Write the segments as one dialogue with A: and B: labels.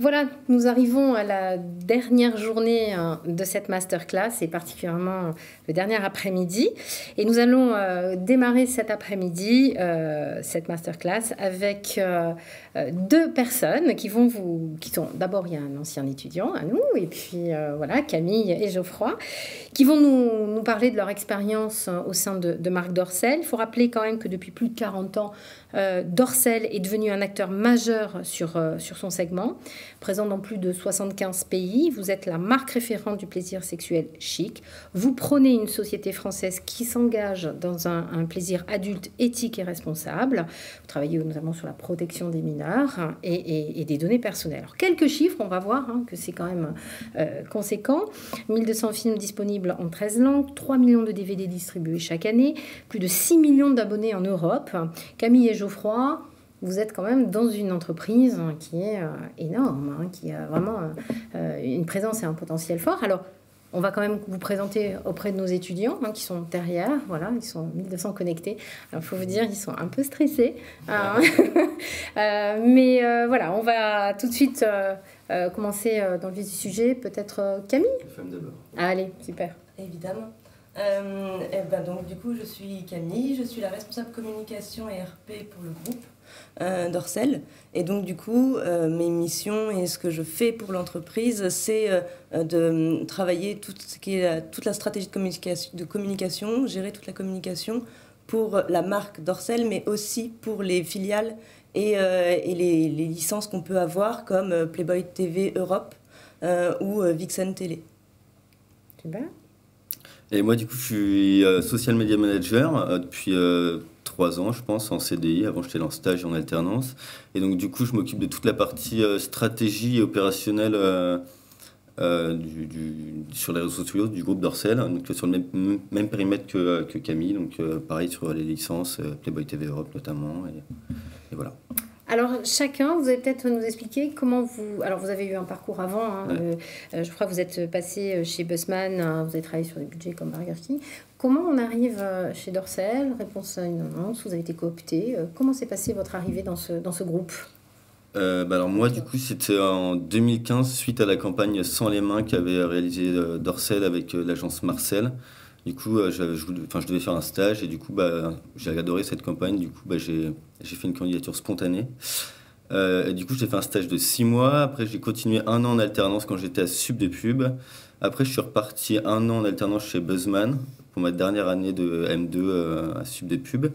A: Voilà, nous arrivons à la dernière journée de cette masterclass et particulièrement le dernier après-midi. Et nous allons démarrer cet après-midi, cette masterclass, avec deux personnes qui sont d'abord, il y a un ancien étudiant à nous, et puis voilà, Camille et Geoffroy, qui vont nous parler de leur expérience au sein de Marc Dorcel. Il faut rappeler quand même que depuis plus de 40 ans, Dorcel est devenu un acteur majeur sur son segment, présent dans plus de 75 pays. Vous êtes la marque référente du plaisir sexuel chic. Vous prônez une société française qui s'engage dans un plaisir adulte, éthique et responsable. Vous travaillez notamment sur la protection des mineurs et des données personnelles. Alors, quelques chiffres, on va voir que c'est quand même conséquent. 1200 films disponibles en 13 langues, 3 millions de DVD distribués chaque année, plus de 6 millions d'abonnés en Europe. Camille et Geoffroy, vous êtes quand même dans une entreprise qui est énorme, qui a vraiment une présence et un potentiel fort. Alors, on va quand même vous présenter auprès de nos étudiants qui sont derrière. Voilà, ils sont 1200 connectés. Alors, il faut vous dire, ils sont un peu stressés. Mais voilà, on va tout de suite commencer dans le vif du sujet. Peut-être Camille ?
B: Femme d'abord.
A: Allez, super.
C: Évidemment. Donc, du coup, je suis Camille, je suis la responsable communication et RP pour le groupe Dorcel. Et donc, du coup, mes missions et ce que je fais pour l'entreprise, c'est de travailler toute la stratégie de communication, gérer toute la communication pour la marque Dorcel, mais aussi pour les filiales et les licences qu'on peut avoir, comme Playboy TV Europe ou Vixen Télé.
A: Super.
B: Et moi, du coup, je suis social media manager depuis 3 ans, je pense, en CDI. Avant, j'étais en stage et en alternance. Et donc, du coup, je m'occupe de toute la partie stratégie et opérationnelle sur les réseaux sociaux du groupe Dorcel, donc sur le même périmètre que Camille. Donc, pareil sur les licences, Playboy TV Europe notamment. Et voilà.
A: Alors, chacun, vous allez peut-être nous expliquer comment vous... Alors, vous avez eu un parcours avant. Je crois que vous êtes passé chez Buzzman, vous avez travaillé sur des budgets comme Burger King. Comment on arrive chez Dorcel? Réponse à une annonce, vous avez été coopté. Comment s'est passée votre arrivée dans ce groupe?
B: Alors moi, du coup, c'était en 2015, suite à la campagne Sans les mains qu'avait réalisé Dorcel avec l'agence Marcel. Du coup, je devais faire un stage et du coup, j'ai adoré cette campagne. Du coup, j'ai fait une candidature spontanée. Et du coup, j'ai fait un stage de 6 mois. Après, j'ai continué 1 an en alternance quand j'étais à Sub de Pub. Après, je suis reparti 1 an en alternance chez Buzzman pour ma dernière année de M2 à Sub de Pub.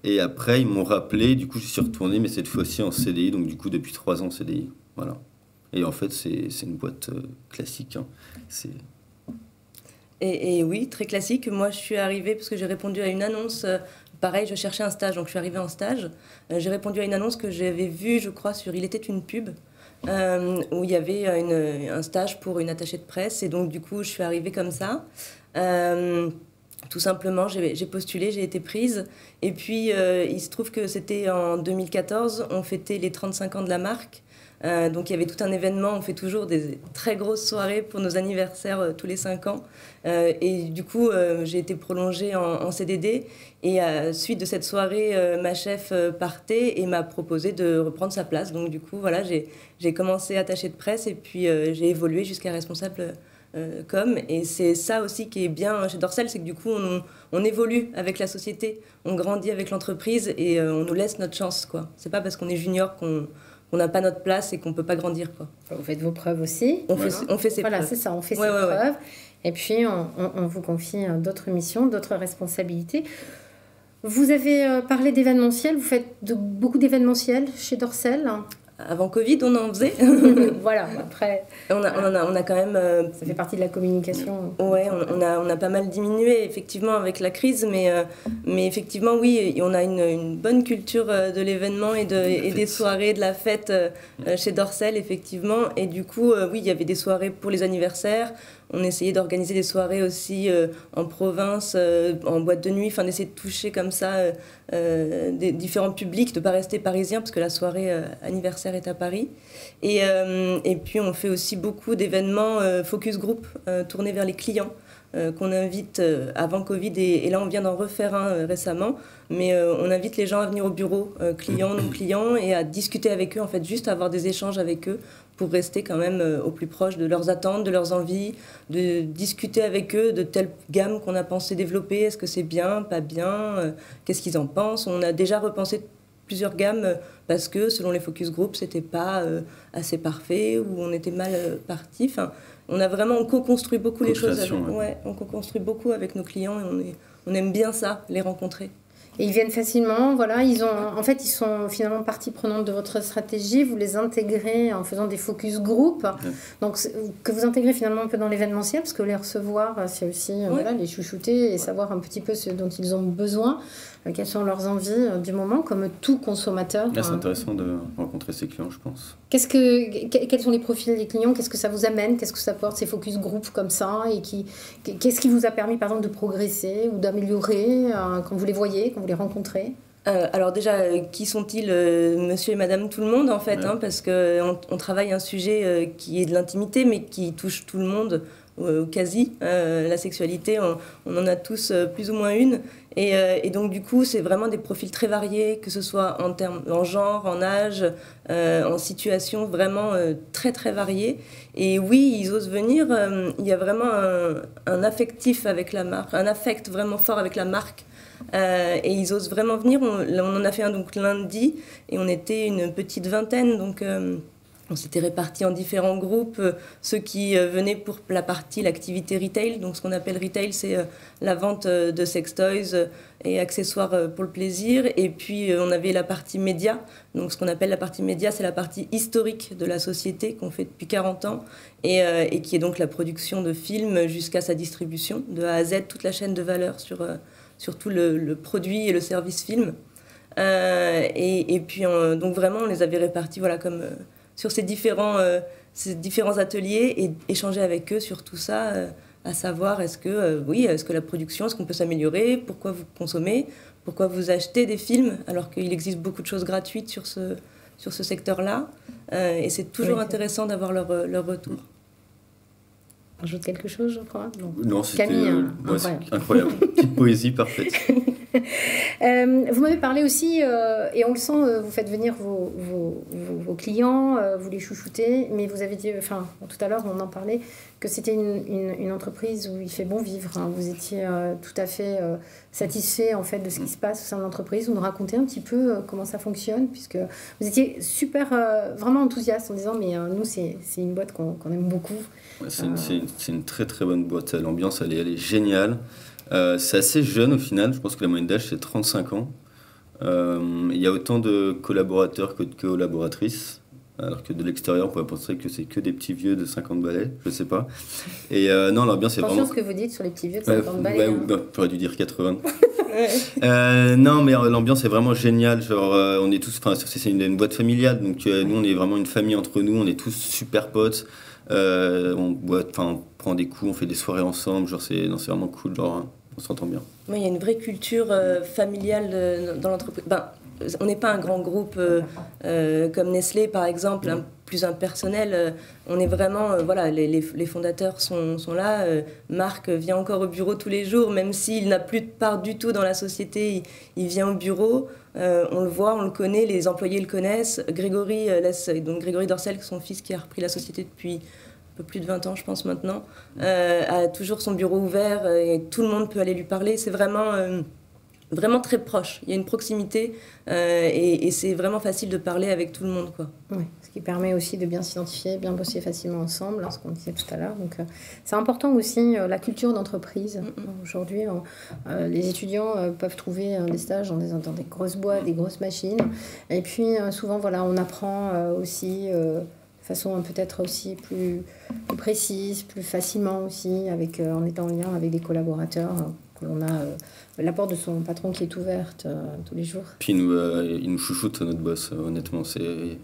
B: Et après, ils m'ont rappelé. Du coup, je suis retourné, mais cette fois-ci en CDI. Donc, du coup, depuis 3 ans en CDI. Voilà. Et en fait, c'est une boîte classique.
C: Et oui, très classique. Moi, je suis arrivée parce que j'ai répondu à une annonce. Pareil, je cherchais un stage, donc je suis arrivée en stage. J'ai répondu à une annonce que j'avais vue, je crois, sur Il était une pub, où il y avait un stage pour une attachée de presse. Et donc, du coup, je suis arrivée comme ça. Tout simplement, j'ai postulé, j'ai été prise. Et puis, il se trouve que c'était en 2014, on fêtait les 35 ans de la marque. Donc il y avait tout un événement, on fait toujours des très grosses soirées pour nos anniversaires tous les 5 ans. Et du coup, j'ai été prolongée en CDD. Et suite de cette soirée, ma chef partait et m'a proposé de reprendre sa place. Donc du coup, voilà, j'ai commencé attachée de presse et puis j'ai évolué jusqu'à responsable com. Et c'est ça aussi qui est bien chez Dorcel, c'est que du coup, on évolue avec la société, on grandit avec l'entreprise et on nous laisse notre chance, quoi. C'est pas parce qu'on est junior qu'on n'a pas notre place et qu'on ne peut pas grandir, quoi.
A: Vous faites vos preuves aussi.
C: On fait ses preuves.
A: Voilà, c'est ça, on fait ses preuves. Et puis, on vous confie d'autres missions, d'autres responsabilités. Vous avez parlé d'événementiel. Vous faites beaucoup d'événementiel chez Dorcel.
C: Avant Covid, on en faisait.
A: Voilà, après...
C: On a quand même...
A: Ça fait partie de la communication.
C: Ouais, on a pas mal diminué, effectivement, avec la crise, mais effectivement, oui, on a une bonne culture de l'événement et des soirées, de la fête chez Dorcel, effectivement. Et du coup, oui, il y avait des soirées pour les anniversaires. On essayait d'organiser des soirées aussi en province, en boîte de nuit, enfin d'essayer de toucher comme ça des différents publics, de ne pas rester parisien, parce que la soirée anniversaire est à Paris. Et puis on fait aussi beaucoup d'événements focus group, tournés vers les clients, qu'on invite avant Covid, et là on vient d'en refaire un récemment, mais on invite les gens à venir au bureau, clients, non clients, et à discuter avec eux, en fait, juste à avoir des échanges avec eux pour rester quand même au plus proche de leurs attentes, de leurs envies, de discuter avec eux de telle gamme qu'on a pensé développer, est-ce que c'est bien, pas bien, qu'est-ce qu'ils en pensent. On a déjà repensé plusieurs gammes parce que selon les focus group, c'était pas assez parfait ou on était mal parti. Enfin, on co-construit beaucoup les choses. On co-construit beaucoup avec nos clients et on aime bien ça, les rencontrer.
A: Et ils viennent facilement, voilà, ils sont finalement partie prenante de votre stratégie, vous les intégrez en faisant des focus group, donc que vous intégrez finalement un peu dans l'événementiel, parce que les recevoir, c'est aussi voilà, les chouchouter et savoir un petit peu ce dont ils ont besoin, quelles sont leurs envies du moment, comme tout consommateur.
B: C'est intéressant de rencontrer ses clients, je pense.
A: Quels sont les profils des clients? Qu'est-ce que ça vous amène? Qu'est-ce que ça porte, ces focus group comme ça? Et qu'est-ce qui vous a permis, par exemple, de progresser ou d'améliorer quand vous les voyez, quand vous les rencontrez?
C: Alors déjà, qui sont-ils, monsieur et madame tout le monde, en fait, parce qu'on travaille un sujet qui est de l'intimité, mais qui touche tout le monde, quasi. La sexualité, on en a tous plus ou moins une. Et donc, du coup, c'est vraiment des profils très variés, que ce soit en genre, en âge, en situation, vraiment très, très variés. Et oui, ils osent venir. Il y a vraiment un affectif avec la marque, un affect vraiment fort avec la marque. Et ils osent vraiment venir. On en a fait un donc lundi, et on était une petite vingtaine, donc... on s'était répartis en différents groupes, ceux qui venaient pour l'activité retail. Donc ce qu'on appelle retail, c'est la vente de sextoys et accessoires pour le plaisir. Et puis on avait la partie média. Donc ce qu'on appelle la partie média, c'est la partie historique de la société qu'on fait depuis 40 ans et qui est donc la production de films jusqu'à sa distribution, de A à Z, toute la chaîne de valeur sur tout le produit et le service film. Et puis donc vraiment, on les avait répartis voilà, comme... sur ces différents ateliers et échanger avec eux sur tout ça, à savoir est-ce que la production, est-ce qu'on peut s'améliorer, pourquoi vous consommez, pourquoi vous achetez des films alors qu'il existe beaucoup de choses gratuites sur ce secteur-là. Et c'est toujours intéressant d'avoir leur retour.
A: Ajoute quelque chose, je crois.
B: Non, c'était incroyable. Petite poésie parfaite.
A: Vous m'avez parlé aussi, et on le sent, vous faites venir vos clients, vous les chouchoutez, mais vous avez dit, enfin, tout à l'heure, on en parlait, que c'était une entreprise où il fait bon vivre. Hein. Vous étiez tout à fait satisfait, en fait, de ce qui se passe au sein de l'entreprise. Vous nous racontez un petit peu comment ça fonctionne, puisque vous étiez super, vraiment enthousiaste en disant, mais nous, c'est une boîte qu'on aime beaucoup.
B: Ouais, c'est une très, très bonne boîte. L'ambiance, elle est géniale. C'est assez jeune au final, je pense que la moyenne d'âge c'est 35 ans. Il y a autant de collaborateurs que de collaboratrices, alors que de l'extérieur on pourrait penser que c'est que des petits vieux de 50 balais, je sais pas. Et non, l'ambiance est vraiment...
A: Attention ce que vous dites sur les petits vieux de 50 balais.
B: J'aurais dû dire 80. Non, mais l'ambiance est vraiment géniale. Genre, on est tous, c'est une boîte familiale, donc nous on est vraiment une famille entre nous, on est tous super potes. On prend des coups, on fait des soirées ensemble, genre c'est vraiment cool, genre on s'entend bien.
C: Oui, il y a une vraie culture familiale dans l'entreprise. On n'est pas un grand groupe comme Nestlé par exemple, plus impersonnel. On est vraiment, les fondateurs sont là. Marc vient encore au bureau tous les jours, même s'il n'a plus de part du tout dans la société, il vient au bureau. On le voit, on le connaît, les employés le connaissent. Grégory Dorcel, son fils qui a repris la société depuis un peu plus de 20 ans, je pense maintenant, a toujours son bureau ouvert et tout le monde peut aller lui parler. C'est vraiment très proche. Il y a une proximité et c'est vraiment facile de parler avec tout le monde, quoi.
A: Oui, ce qui permet aussi de bien s'identifier, bien bosser facilement ensemble, ce qu'on disait tout à l'heure. Donc, c'est important aussi la culture d'entreprise. Aujourd'hui, les étudiants peuvent trouver des stages dans des grosses boîtes, des grosses machines. Et puis, souvent, on apprend aussi de façon peut-être aussi plus précise, plus facilement aussi, en étant en lien avec des collaborateurs. Que l'on a la porte de son patron qui est ouverte tous les jours.
B: Puis il nous chouchoute, notre boss, honnêtement. Il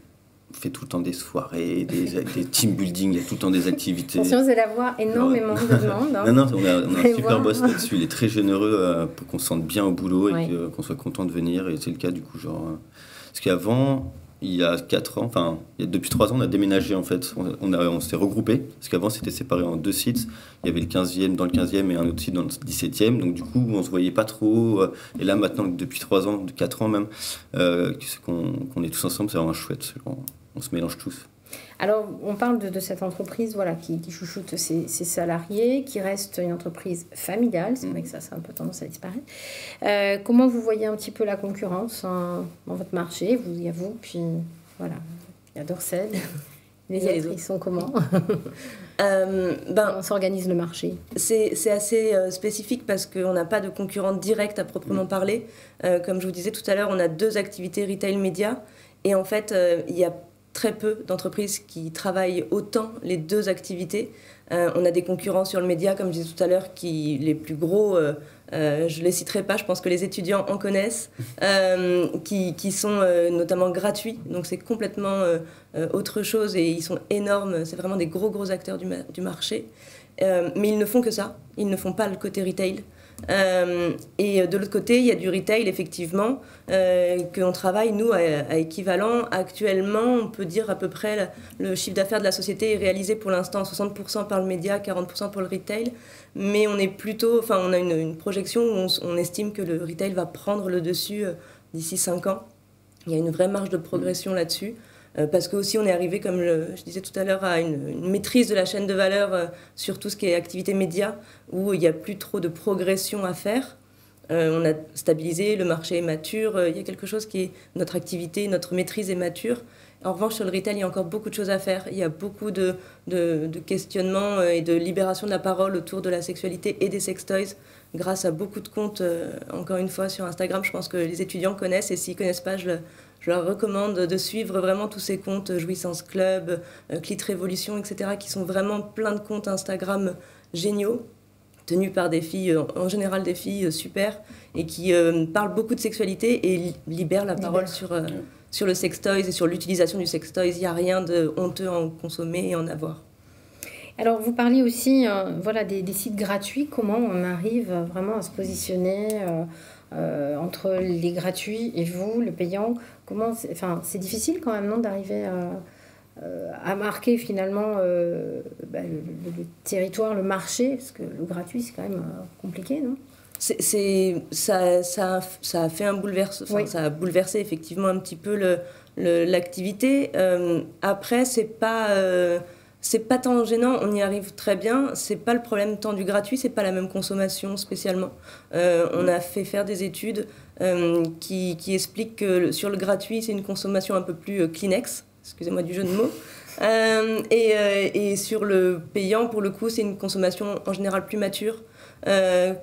B: fait tout le temps des soirées, des team building, il y a tout le temps des activités.
A: Attention, vous allez avoir énormément de demandes.
B: Hein. Non, on a un super boss là-dessus. Il est très généreux pour qu'on se sente bien au boulot et qu'on soit content de venir. Et c'est le cas du coup. Parce qu'avant... Il y a 4 ans, depuis 3 ans, on a déménagé en fait. On s'est regroupé, parce qu'avant c'était séparé en 2 sites. Il y avait le 15e dans le 15e et un autre site dans le 17e. Donc du coup, on se voyait pas trop. Et là maintenant, depuis 3 ans, 4 ans même, qu'on est tous ensemble, c'est vraiment chouette. On se mélange tous.
A: Alors, on parle de cette entreprise voilà, qui chouchoute ses salariés, qui reste une entreprise familiale. C'est vrai que ça a un peu tendance à disparaître. Comment vous voyez un petit peu la concurrence dans votre marché? Il y a vous, puis voilà, il y a Dorsel. Les autres, ils sont comment? Comment s'organise le marché?
C: C'est assez spécifique parce qu'on n'a pas de concurrente directe à proprement parler. Comme je vous disais tout à l'heure, on a 2 activités retail média. Et en fait, il y a très peu d'entreprises qui travaillent autant les 2 activités. On a des concurrents sur le média, comme je disais tout à l'heure, les plus gros, je ne les citerai pas, je pense que les étudiants en connaissent, qui sont notamment gratuits. Donc c'est complètement autre chose et ils sont énormes. C'est vraiment des gros acteurs du marché. Mais ils ne font que ça. Ils ne font pas le côté retail. Et de l'autre côté, il y a du retail, effectivement, qu'on travaille, nous, à équivalent. Actuellement, on peut dire à peu près le chiffre d'affaires de la société est réalisé pour l'instant 60% par le média, 40% pour le retail. Mais on est plutôt, on a une projection où on estime que le retail va prendre le dessus d'ici 5 ans. Il y a une vraie marge de progression là-dessus. Parce qu'aussi on est arrivé, comme je disais tout à l'heure, à une maîtrise de la chaîne de valeur sur tout ce qui est activité média, où il n'y a plus trop de progression à faire. On a stabilisé, le marché est mature, il y a quelque chose qui est notre activité, notre maîtrise est mature. En revanche, sur le retail, il y a encore beaucoup de choses à faire. Il y a beaucoup de questionnements et de libération de la parole autour de la sexualité et des sextoys, grâce à beaucoup de comptes, encore une fois, sur Instagram. Je pense que les étudiants connaissent, et s'ils ne connaissent pas, je leur recommande de suivre vraiment tous ces comptes, Jouissance Club, Clit Révolution, etc., qui sont vraiment plein de comptes Instagram géniaux, tenus par des filles, en général des filles super, et qui parlent beaucoup de sexualité et libèrent la parole sur le sextoys et sur l'utilisation du sextoys. Il n'y a rien de honteux à en consommer et en avoir.
A: Alors, vous parliez aussi des sites gratuits. Comment on arrive vraiment à se positionner entre les gratuits et vous, le payant? C'est difficile quand même, non, d'arriver à marquer finalement le territoire, le marché, parce que le gratuit, c'est quand même compliqué, non?
C: Ça a fait un bouleversement, oui. Ça a bouleversé effectivement un petit peu l'activité. Après, c'est pas tant gênant, on y arrive très bien. C'est pas le problème tant du gratuit, c'est pas la même consommation spécialement. On a fait faire des études qui expliquent que sur le gratuit, c'est une consommation un peu plus Kleenex, excusez-moi du jeu de mots. Et sur le payant, pour le coup, c'est une consommation en général plus mature.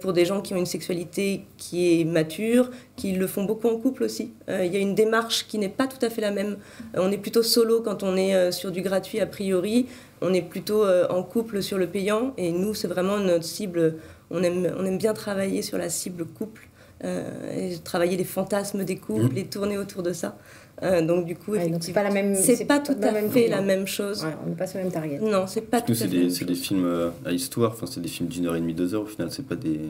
C: Pour des gens qui ont une sexualité qui est mature, qui le font beaucoup en couple aussi. Il y a une démarche qui n'est pas tout à fait la même. On est plutôt solo quand on est sur du gratuit a priori. On est plutôt en couple sur le payant. Et nous, c'est vraiment notre cible. On aime bien travailler sur la cible couple. Et travailler les fantasmes des couples et tourner autour de ça. Donc du coup, effectivement,
A: c'est pas la même.
C: C'est pas tout à fait la même chose.
A: Ouais, on n'est pas sur le même target.
C: Non, c'est pas tout à fait.
B: C'est des films à histoire. Enfin, c'est des films d'1h30, 2 heures. Au final, c'est pas des.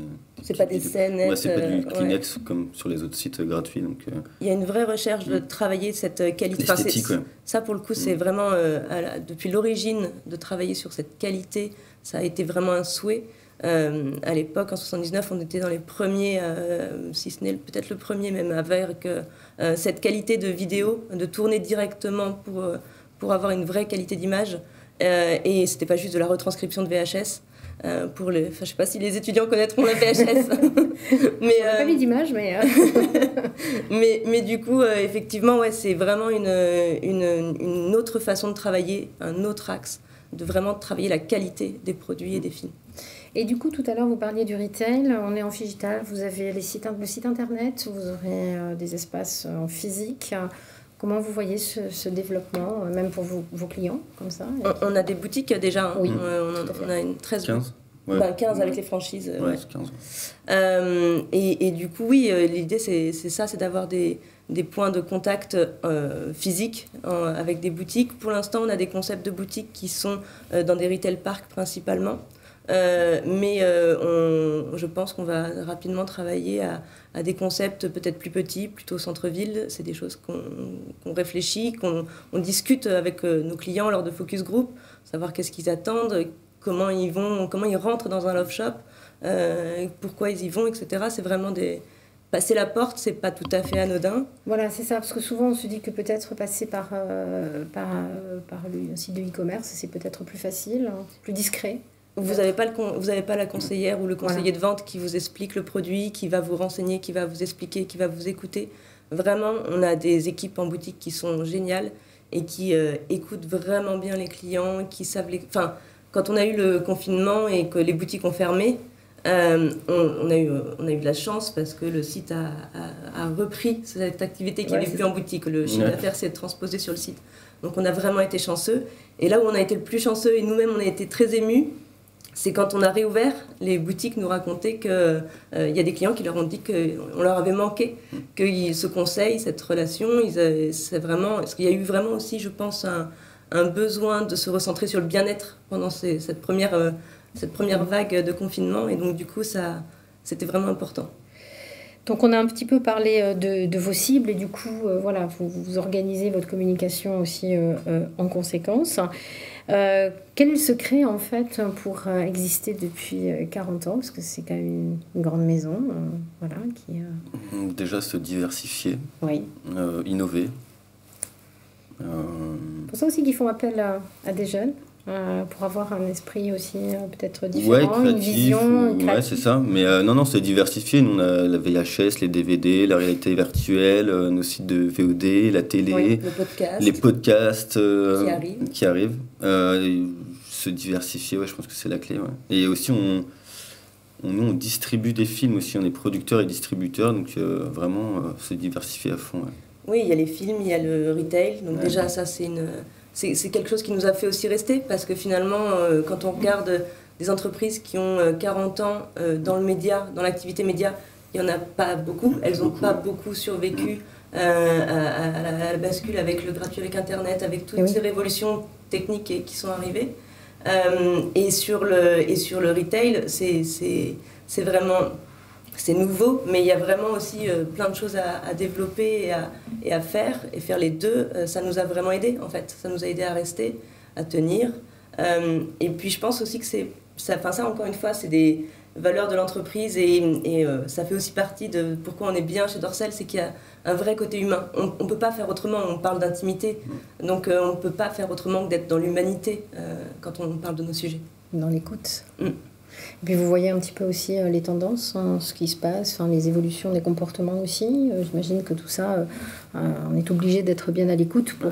C: C'est pas des scènes.
B: Ouais, c'est pas du Kleenex comme sur les autres sites gratuits. Donc.
C: Il y a une vraie recherche de travailler cette qualité.
B: L'esthétique, ouais.
C: Ça, pour le coup, c'est vraiment depuis l'origine de travailler sur cette qualité. Ça a été vraiment un souhait. À l'époque, en 79, on était dans les premiers, si ce n'est peut-être le premier même, avec cette qualité de vidéo, de tourner directement pour avoir une vraie qualité d'image. Et c'était pas juste de la retranscription de VHS. Je sais pas si les étudiants connaîtront la VHS.
A: Mais, on n'a pas mis d'image, mais...
C: mais du coup, effectivement, ouais, c'est vraiment une autre façon de travailler, un autre axe, de vraiment travailler la qualité des produits et des films.
A: Et du coup, tout à l'heure, vous parliez du retail. On est en Figital. Vous avez le site internet. Vous aurez des espaces en physique. Comment vous voyez ce développement, même pour vos clients, comme ça?
C: On a des boutiques déjà. Hein.
A: Oui,
C: on a une 13
B: 15.
C: Ouais. 15 avec les franchises.
B: Ouais, 15.
C: Et du coup, oui, l'idée, c'est ça, c'est d'avoir des points de contact physiques avec des boutiques. Pour l'instant, on a des concepts de boutiques qui sont dans des retail parks principalement. Mais je pense qu'on va rapidement travailler à des concepts peut-être plus petits, plutôt centre-ville. C'est des choses qu'on réfléchit, qu'on discute avec nos clients lors de focus group, savoir qu'est-ce qu'ils attendent, comment ils rentrent dans un love shop, pourquoi ils y vont, etc. C'est vraiment des passer la porte, c'est pas tout à fait anodin.
A: Voilà, c'est ça, parce que souvent on se dit que peut-être passer par le site de e-commerce, c'est peut-être plus facile, plus discret.
C: Vous n'avez pas la conseillère ou le conseiller de vente qui vous explique le produit, qui va vous renseigner, qui va vous expliquer, qui va vous écouter. Vraiment, on a des équipes en boutique qui sont géniales et qui écoutent vraiment bien les clients, qui savent Enfin, quand on a eu le confinement et que les boutiques ont fermé, on a eu de la chance parce que le site a repris cette activité qui n'était plus en boutique. Le chiffre d'affaires s'est transposé sur le site. Donc on a vraiment été chanceux. Et là où on a été le plus chanceux, et nous-mêmes on a été très émus, c'est quand on a réouvert, les boutiques nous racontaient qu'il y a des clients qui leur ont dit qu'on leur avait manqué, que ce conseil, cette relation, c'est vraiment... Parce qu'il y a eu vraiment aussi, je pense, un besoin de se recentrer sur le bien-être pendant cette première vague de confinement. Et donc, du coup, c'était vraiment important.
A: Donc, on a un petit peu parlé de vos cibles et du coup, voilà, vous organisez votre communication aussi en conséquence. Quel est le secret, en fait, pour exister depuis 40 ans? Parce que c'est quand même une grande maison, voilà, qui...
B: Déjà, se diversifier,
A: oui.
B: Innover.
A: C'est pour ça aussi qu'ils font appel à des jeunes, pour avoir un esprit aussi peut-être différent,
B: créatif,
A: une vision créative.
B: Ouais, c'est ça. Mais non, c'est diversifié. Nous, on a la VHS, les DVD, la réalité virtuelle, nos sites de VOD, la télé, les podcasts qui arrivent. Se diversifier, ouais, je pense que c'est la clé. Ouais. Et aussi, on distribue des films aussi. On est producteurs et distributeurs, donc vraiment se diversifier à fond. Ouais.
C: Oui, il y a les films, il y a le retail. Donc déjà, ça, c'est quelque chose qui nous a fait aussi rester, parce que finalement, quand on regarde des entreprises qui ont 40 ans dans le média, dans l'activité média, il n'y en a pas beaucoup. Elles n'ont pas beaucoup survécu à la bascule avec le gratuit, avec Internet, avec toutes ces révolutions techniques qui sont arrivées. Et sur le retail, c'est vraiment... C'est nouveau, mais il y a vraiment aussi plein de choses à développer et à faire. Et faire les deux, ça nous a vraiment aidé, en fait. Ça nous a aidé à rester, à tenir. Et puis, je pense aussi que ça, encore une fois, c'est des valeurs de l'entreprise. Et ça fait aussi partie de pourquoi on est bien chez Dorsel, c'est qu'il y a un vrai côté humain. On ne peut pas faire autrement, on parle d'intimité. Donc, on ne peut pas faire autrement que d'être dans l'humanité quand on parle de nos sujets.
A: Dans l'écoute. Et puis vous voyez un petit peu aussi les tendances, ce qui se passe, les évolutions des comportements aussi. J'imagine que tout ça, on est obligé d'être bien à l'écoute pour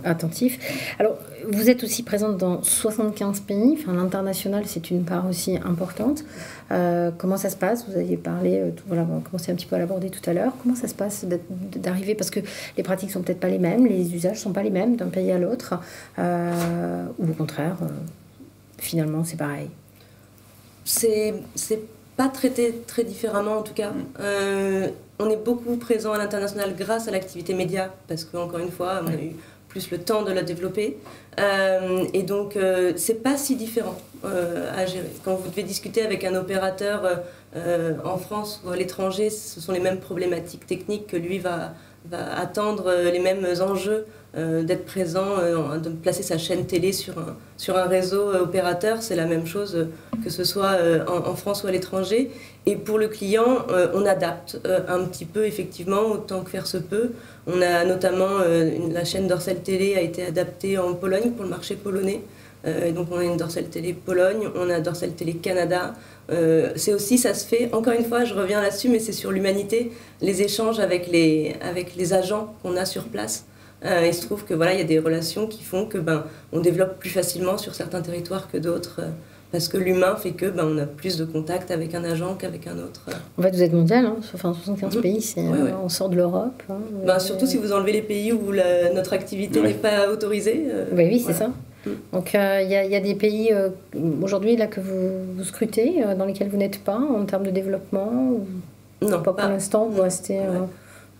A: attentif. Alors, vous êtes aussi présente dans 75 pays. L'international, c'est une part aussi importante. Comment ça se passe? Vous aviez parlé, on a commencé un petit peu à l'aborder tout à l'heure. Comment ça se passe d'arriver? Parce que les pratiques sont peut-être pas les mêmes, les usages sont pas les mêmes d'un pays à l'autre, ou au contraire, finalement, c'est pareil.
C: C'est pas traité très différemment en tout cas. On est beaucoup présent à l'international grâce à l'activité média, parce qu'encore une fois, on a eu plus le temps de la développer. Et donc, c'est pas si différent à gérer. Quand vous devez discuter avec un opérateur en France ou à l'étranger, ce sont les mêmes problématiques techniques que lui va attendre, les mêmes enjeux. D'être présent, de placer sa chaîne télé sur un réseau opérateur, c'est la même chose que ce soit en France ou à l'étranger. Et pour le client, on adapte un petit peu, effectivement, autant que faire se peut. On a notamment, la chaîne Dorsel Télé a été adaptée en Pologne pour le marché polonais. Donc on a une Dorsel Télé Pologne, on a Dorsel Télé Canada. C'est aussi, ça se fait, encore une fois, je reviens là-dessus, mais c'est sur l'humanité, les échanges avec les agents qu'on a sur place. Il se trouve que voilà, il y a des relations qui font que on développe plus facilement sur certains territoires que d'autres, parce que l'humain fait que on a plus de contact avec un agent qu'avec un autre.
A: En fait, vous êtes mondial, 75 pays, on sort de l'Europe.
C: Surtout si vous enlevez les pays où notre activité n'est pas autorisée.
A: Oui, c'est ça. Donc il y a des pays aujourd'hui là que vous scrutez, dans lesquels vous n'êtes pas en termes de développement ou...
C: Non,
A: pas pour l'instant, vous restez...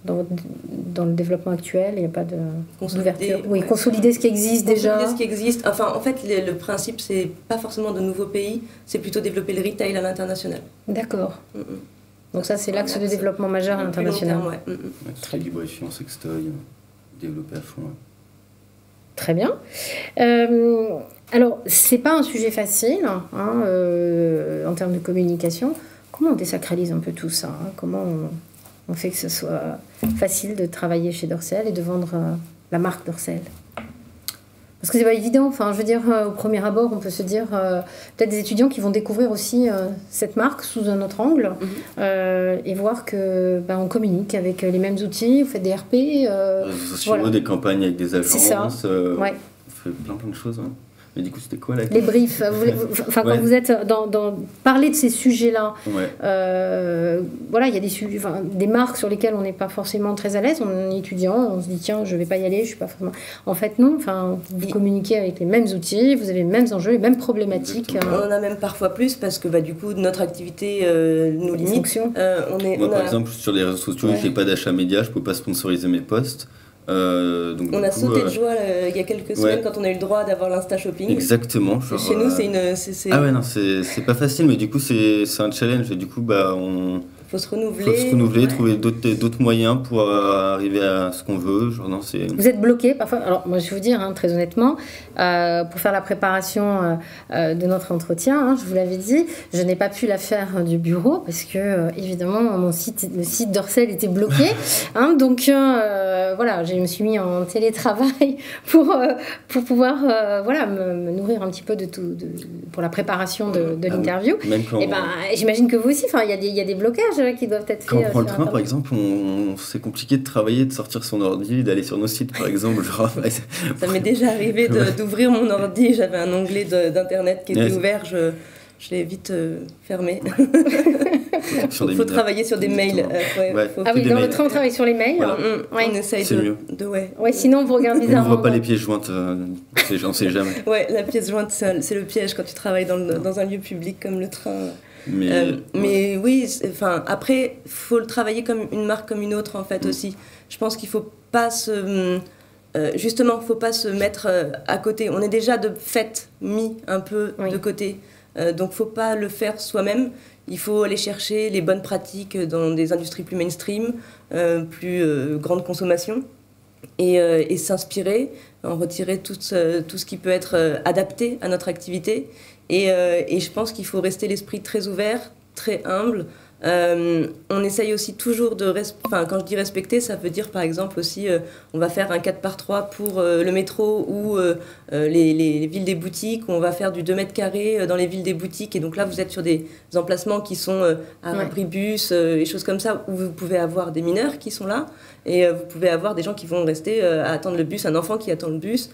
A: Dans le développement actuel, il n'y a pas d'ouverture. Oui, consolider ce qui existe déjà.
C: Consolider ce qui existe. Enfin, en fait, le principe, c'est pas forcément de nouveaux pays, c'est plutôt développer le retail à l'international.
A: D'accord. Donc ça, c'est l'axe de développement majeur à l'international.
B: Très libre-échéant, sextoy, développer à fond.
A: Très bien. Alors, c'est pas un sujet facile en termes de communication. Comment on désacralise un peu tout ça, Comment ont fait que ce soit facile de travailler chez Dorsel et de vendre la marque Dorsel? Parce que c'est pas évident, enfin, je veux dire, au premier abord, on peut se dire, peut-être des étudiants qui vont découvrir aussi cette marque sous un autre angle et voir que on communique avec les mêmes outils, vous faites des RP.
B: Voilà. Des campagnes avec des agences,
A: ouais.
B: On fait plein de choses. Hein. Mais du coup, c'était quoi
A: les briefs quand vous êtes dans parler de ces sujets-là, voilà, il y a des marques sur lesquelles on n'est pas forcément très à l'aise. On est étudiant, on se dit tiens, je vais pas y aller, je suis pas forcément. En fait, non. Enfin, vous communiquez avec les mêmes outils, vous avez les mêmes enjeux, les mêmes problématiques.
C: On en a même parfois plus parce que du coup, notre activité nous limite.
B: Moi, par exemple, sur les réseaux sociaux, j'ai pas d'achat média, je peux pas sponsoriser mes posts.
C: Donc, on a sauté de joie il y a quelques semaines quand on a eu le droit d'avoir l'Insta Shopping.
B: Exactement.
C: Chez nous, c'est une.
B: Ah ouais, non, c'est pas facile, mais du coup, c'est un challenge. Et du coup,
C: faut se renouveler.
B: Ouais. Trouver d'autres moyens pour arriver à ce qu'on veut.
A: Vous êtes bloqué parfois. Alors, moi, je vais vous dire, très honnêtement, pour faire la préparation de notre entretien, je vous l'avais dit, je n'ai pas pu la faire du bureau parce que, évidemment, le site Dorsel était bloqué. Donc, voilà, je me suis mis en télétravail pour pouvoir me nourrir un petit peu de tout, pour la préparation de l'interview. Et j'imagine que vous aussi, il y a des blocages qui doivent être faits.
B: Quand on prend le train, par exemple, c'est compliqué de travailler, de sortir son ordi, d'aller sur nos sites, par exemple.
C: Ça m'est déjà arrivé d'ouvrir mon ordi, j'avais un onglet d'internet qui était ouvert, je l'ai vite fermé. Il faut travailler sur des mails.
A: Dans le train, on travaille sur les mails.
B: Voilà.
A: On
B: essaye
A: de sinon, vous regardez bizarrement.
B: On ne voit pas les pièces jointes, on ne sait jamais.
C: Ouais, la pièce jointe, c'est le piège quand tu travailles dans un lieu public comme le train. Mais oui, après, il faut le travailler comme une marque comme une autre, en fait, aussi. Je pense qu'il ne faut pas faut pas se mettre à côté. On est déjà de fait mis un peu de côté. Donc, il ne faut pas le faire soi-même. Il faut aller chercher les bonnes pratiques dans des industries plus mainstream, plus grande consommation, et s'inspirer, en retirer tout ce qui peut être adapté à notre activité. Et je pense qu'il faut rester l'esprit très ouvert, très humble. On essaye aussi toujours quand je dis respecter, ça veut dire par exemple aussi on va faire un 4x3 pour le métro ou les villes des boutiques, ou on va faire du 2 mètres carrés dans les villes des boutiques, et donc là vous êtes sur des emplacements qui sont à abribus et choses comme ça, où vous pouvez avoir des mineurs qui sont là, et vous pouvez avoir des gens qui vont rester à attendre le bus, un enfant qui attend le bus,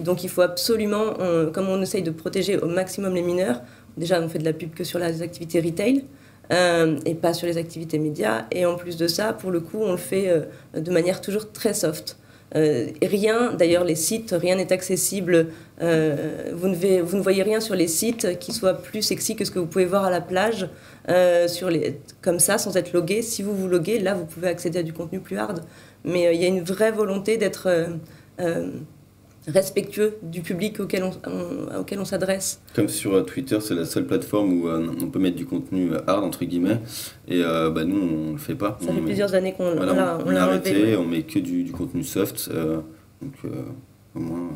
C: donc il faut absolument, comme on essaye de protéger au maximum les mineurs, déjà on fait de la pub que sur les activités retail, et pas sur les activités médias, et en plus de ça, pour le coup, on le fait de manière toujours très soft. Rien, d'ailleurs les sites, rien n'est accessible, vous ne voyez rien sur les sites qui soit plus sexy que ce que vous pouvez voir à la plage, comme ça, sans être logué. Si vous vous loguez, là vous pouvez accéder à du contenu plus hard, mais il y a une vraie volonté d'être respectueux du public auquel on s'adresse.
B: Comme sur Twitter, c'est la seule plateforme où on peut mettre du contenu hard, entre guillemets, et nous, on ne le fait pas.
C: Ça fait plusieurs années qu'on l'a
B: arrêté, on met que du contenu soft, donc au moins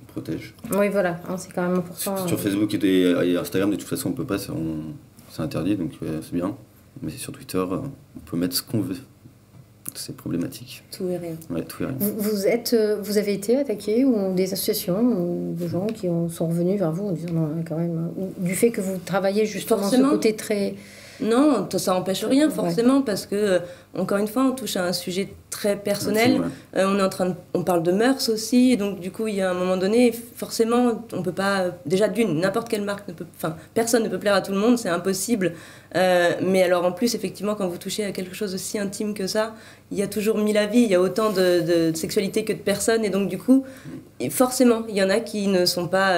B: on protège.
A: Oui, voilà, c'est quand même important.
B: Sur Facebook et Instagram, de toute façon, on peut pas, c'est interdit, donc c'est bien. Mais sur Twitter, on peut mettre ce qu'on veut. C'est problématique.
C: Tout et rien.
B: Ouais, tout et rien.
A: Vous avez été attaqué, ou des associations ou des gens qui sont revenus vers vous en disant non, quand même, du fait que vous travaillez justement ce côté très...
C: Non, ça n'empêche rien forcément, parce que encore une fois, on touche à un sujet très personnel. On parle de mœurs aussi, et donc du coup, il y a un moment donné, forcément, on peut pas. Déjà n'importe quelle marque personne ne peut plaire à tout le monde, c'est impossible. Mais alors en plus, effectivement, quand vous touchez à quelque chose aussi intime que ça, il y a toujours 1000 avis, il y a autant de sexualité que de personnes, et donc du coup, forcément, il y en a qui ne sont pas